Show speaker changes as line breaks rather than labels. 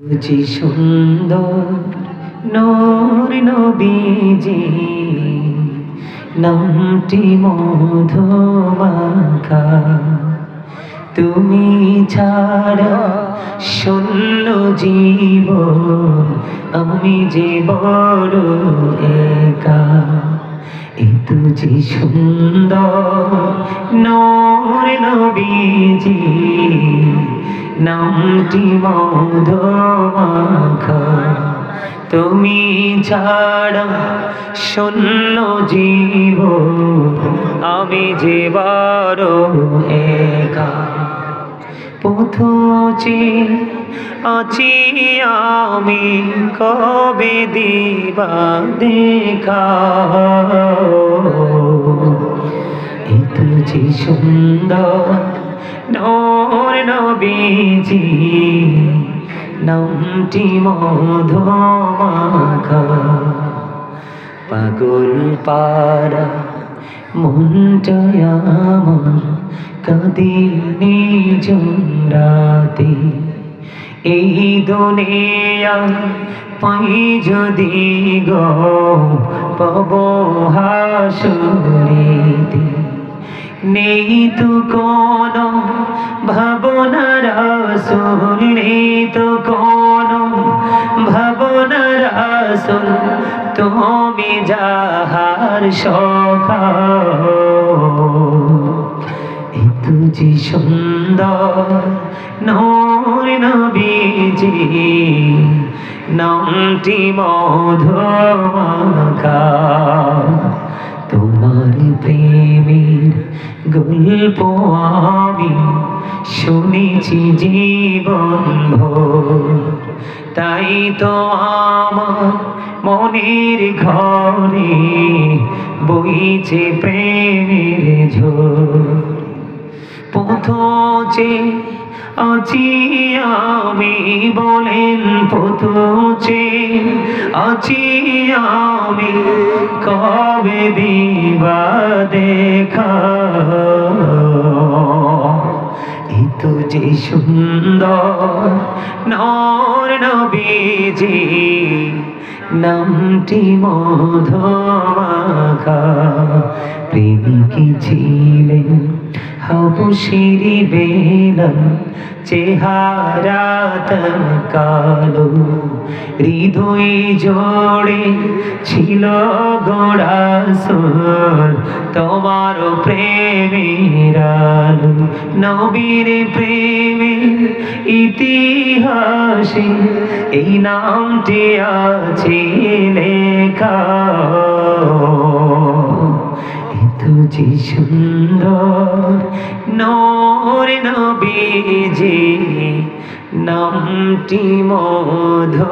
বুঝি সুন্দর নূর নবীজি নামটি মধুমাখা। তুমি ছাড়া শূন্য জীবন, আমি যে বড় একা। এতো যে সুন্দর নূর নবীজি নামটি মধুমাখা। তুমি ছাড়া শূন্য জীবন, আমি যে বড় একা। পথে আছি আমি, কবে দিবা দেখা। এতো যে সুন্দর নূর নবীজি নামটি মধুমাখা। পাগল পারা মনটা আমার কাঁদে নিঝুম রাতে। এই দুনিয়া পাই যদি গো পাব হাসরেতে। নেই তো কোনো ভাবনা রাসূল, নেই তো কোনো ভাবনা রাসূল, তুমি যাহার সখা। এতো যে সুন্দর নূর নবীজি নামটি মধুমাখা। তোমার প্রেমের গল্প আমি শুনেছি জীবন ভোর, তাই তো আমার মনের ঘরে বইছে প্রেমের ঝোর। পথে আছি আমি, বলেন পথে আছি আমি, কবে দিবা দেখা। এতো যে সুন্দর নূর নবীজি নামটি মধুমাখা। প্রেমিক ছিলেন হাবশীর বেলাল, চেহারা তার কালো, হৃদয় জোড়ে ছিল গো রাসূল তোমার প্রেমের আলো। নবীর প্রেমের ইতিহাসে এই নামটি আছে লেখা। এতো যে সুন্দর নূর নবীজি নামটি মধুমাখা।